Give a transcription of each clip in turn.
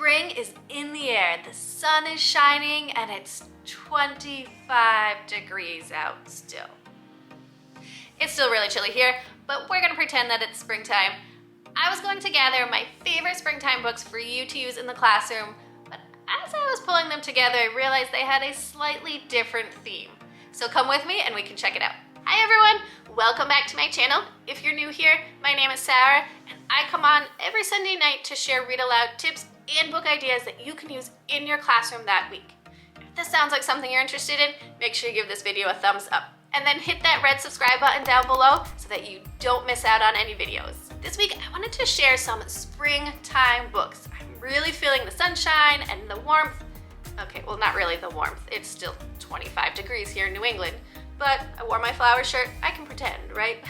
Spring is in the air, the sun is shining, and it's 25 degrees out still. It's still really chilly here, but we're gonna pretend that it's springtime. I was going to gather my favorite springtime books for you to use in the classroom, but as I was pulling them together, I realized they had a slightly different theme. So come with me and we can check it out. Hi everyone, welcome back to my channel. If you're new here, my name is Sarah, and I come on every Sunday night to share read aloud tips and book ideas that you can use in your classroom that week. If this sounds like something you're interested in, make sure you give this video a thumbs up. And then hit that red subscribe button down below so that you don't miss out on any videos. This week, I wanted to share some springtime books. I'm really feeling the sunshine and the warmth. Okay, well, not really the warmth. It's still 25 degrees here in New England, but I wore my flower shirt. I can pretend, right?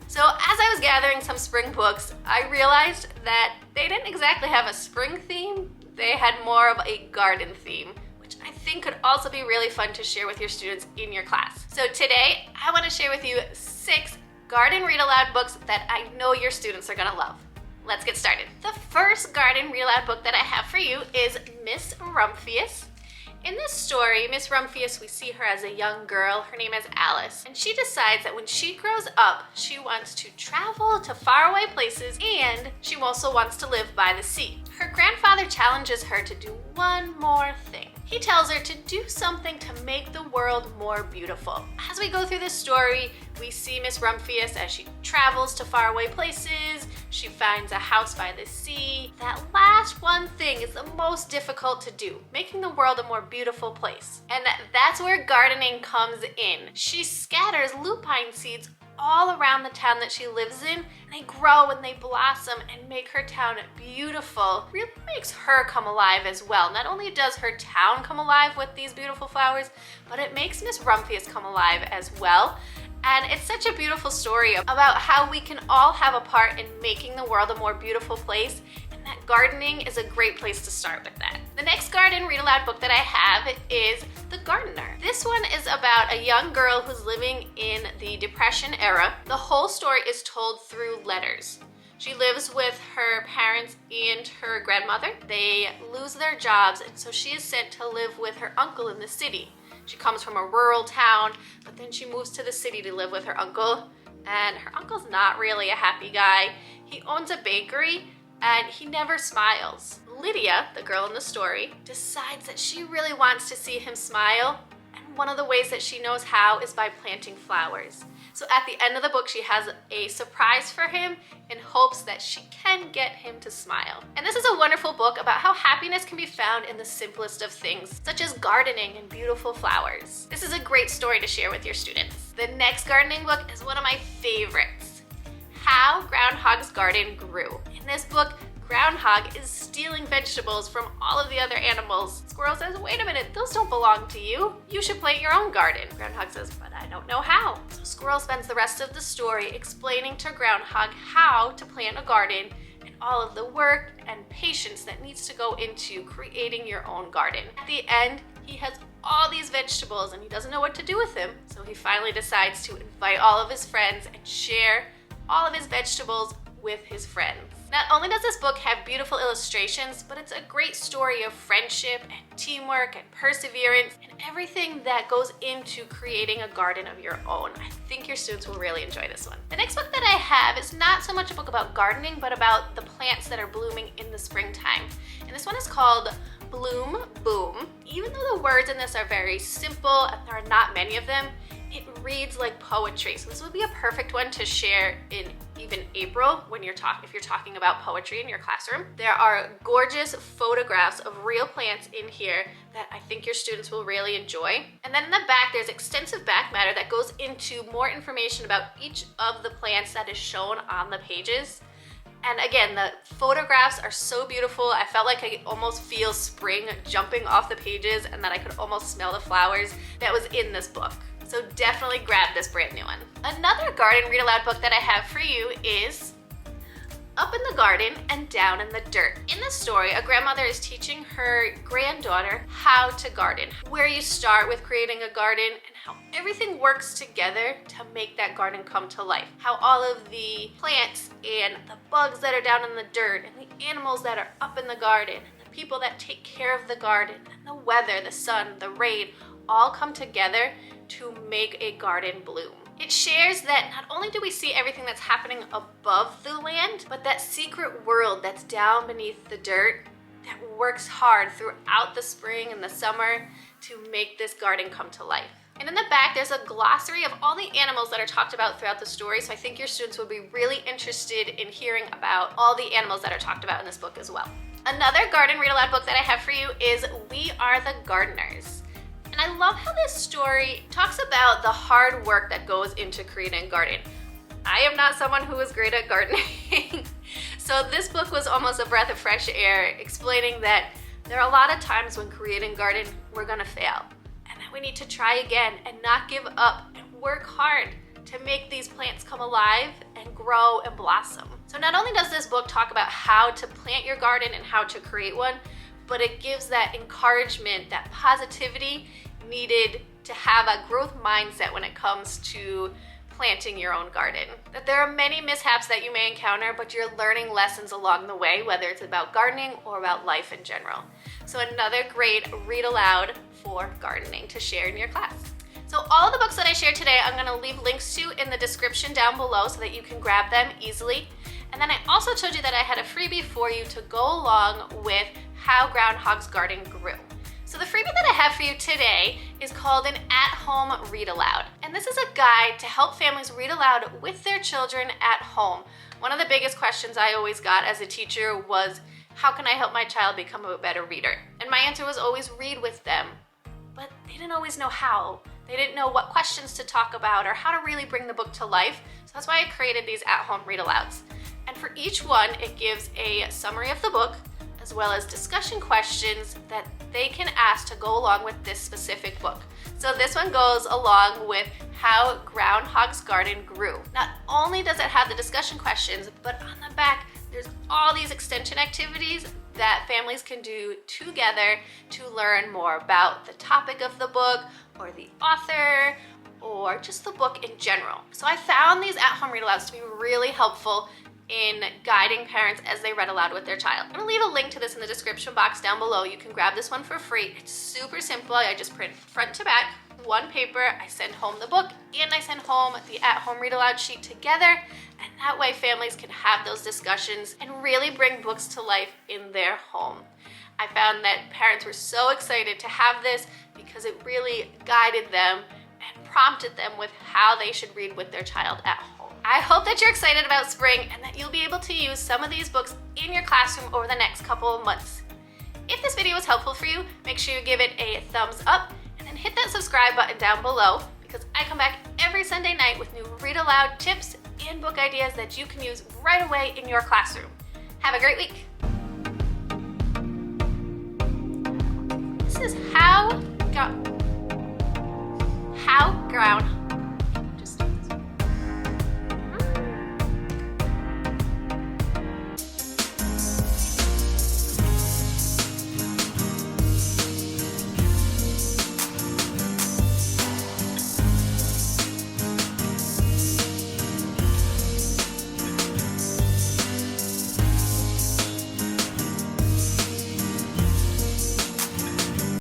So as I was gathering some spring books, I realized that they didn't exactly have a spring theme. They had more of a garden theme, which I think could also be really fun to share with your students in your class. So today, I want to share with you 6 garden read aloud books that I know your students are gonna love. Let's get started. The first garden read aloud book that I have for you is Miss Rumphius. In this story, Miss Rumphius, we see her as a young girl. Her name is Alice, and she decides that when she grows up, she wants to travel to faraway places, and she also wants to live by the sea. Her grandfather challenges her to do one more thing. He tells her to do something to make the world more beautiful. As we go through this story, we see Miss Rumphius as she travels to faraway places. She finds a house by the sea. That last one thing is the most difficult to do, making the world a more beautiful place. And that's where gardening comes in. She scatters lupine seeds all around the town that she lives in, and they grow and they blossom and make her town beautiful. Really makes her come alive as well. Not only does her town come alive with these beautiful flowers, but it makes Miss Rumphius come alive as well. And it's such a beautiful story about how we can all have a part in making the world a more beautiful place, and that gardening is a great place to start with that. The next garden read aloud book that I have is The Gardener. This one is about a young girl who's living in the Depression era. The whole story is told through letters. She lives with her parents and her grandmother. They lose their jobs, and so she is sent to live with her uncle in the city. She comes from a rural town, but then she moves to the city to live with her uncle, and her uncle's not really a happy guy. He owns a bakery, and he never smiles. Lydia, the girl in the story, decides that she really wants to see him smile, and one of the ways that she knows how is by planting flowers. So at the end of the book, she has a surprise for him in hopes that she can get him to smile. And this is a wonderful book about how happiness can be found in the simplest of things, such as gardening and beautiful flowers. This is a great story to share with your students. The next gardening book is one of my favorites, How Groundhogs Garden Grew. In this book, Groundhog is stealing vegetables from all of the other animals. Squirrel says, wait a minute, those don't belong to you. You should plant your own garden. Groundhog says, but I don't know how. So Squirrel spends the rest of the story explaining to Groundhog how to plant a garden and all of the work and patience that needs to go into creating your own garden. At the end, he has all these vegetables and he doesn't know what to do with them. So he finally decides to invite all of his friends and share all of his vegetables with his friends. Not only does this book have beautiful illustrations, but it's a great story of friendship and teamwork and perseverance and everything that goes into creating a garden of your own. I think your students will really enjoy this one. The next book that I have is not so much a book about gardening, but about the plants that are blooming in the springtime. And this one is called Bloom Boom. Even though the words in this are very simple and there are not many of them, it reads like poetry. So this would be a perfect one to share in even April when if you're talking about poetry in your classroom. There are gorgeous photographs of real plants in here that I think your students will really enjoy. And then in the back, there's extensive back matter that goes into more information about each of the plants that is shown on the pages. And again, the photographs are so beautiful. I felt like I could almost feel spring jumping off the pages and that I could almost smell the flowers that was in this book. So definitely grab this brand new one. Another garden read aloud book that I have for you is Up in the Garden and Down in the Dirt. In this story, a grandmother is teaching her granddaughter how to garden, where you start with creating a garden and how everything works together to make that garden come to life. How all of the plants and the bugs that are down in the dirt and the animals that are up in the garden and the people that take care of the garden, and the weather, the sun, the rain, all come together to make a garden bloom. It shares that not only do we see everything that's happening above the land, but that secret world that's down beneath the dirt that works hard throughout the spring and the summer to make this garden come to life. And in the back, there's a glossary of all the animals that are talked about throughout the story, so I think your students would be really interested in hearing about all the animals that are talked about in this book as well. Another garden read aloud book that I have for you is We Are the Gardeners. And I love how this story talks about the hard work that goes into creating a garden. I am not someone who is great at gardening. So this book was almost a breath of fresh air, explaining that there are a lot of times when creating a garden, we're gonna fail. And that we need to try again and not give up and work hard to make these plants come alive and grow and blossom. So not only does this book talk about how to plant your garden and how to create one, but it gives that encouragement, that positivity needed to have a growth mindset when it comes to planting your own garden. That there are many mishaps that you may encounter, but you're learning lessons along the way, whether it's about gardening or about life in general. So another great read aloud for gardening to share in your class. So all of the books that I shared today, I'm gonna leave links to in the description down below so that you can grab them easily. And then I also told you that I had a freebie for you to go along with How Groundhogs Garden Grew. So the freebie that I have for you today is called an at-home read aloud. And this is a guide to help families read aloud with their children at home. One of the biggest questions I always got as a teacher was, how can I help my child become a better reader? And my answer was always read with them. But they didn't always know how. They didn't know what questions to talk about or how to really bring the book to life. So that's why I created these at-home read alouds. And for each one, it gives a summary of the book, as well as discussion questions that they can ask to go along with this specific book. So this one goes along with How Groundhogs Garden Grew. Not only does it have the discussion questions, but on the back, there's all these extension activities that families can do together to learn more about the topic of the book, or the author, or just the book in general. So I found these at-home read alouds to be really helpful in guiding parents as they read aloud with their child. I'm gonna leave a link to this in the description box down below. You can grab this one for free. It's super simple. I just print front to back, one paper, I send home the book, and I send home the at-home read aloud sheet together, and that way families can have those discussions and really bring books to life in their home. I found that parents were so excited to have this because it really guided them and prompted them with how they should read with their child at home. I hope that you're excited about spring and that you'll be able to use some of these books in your classroom over the next couple of months. If this video was helpful for you, make sure you give it a thumbs up and then hit that subscribe button down below, because I come back every Sunday night with new read aloud tips and book ideas that you can use right away in your classroom. Have a great week. This is How Groundhogs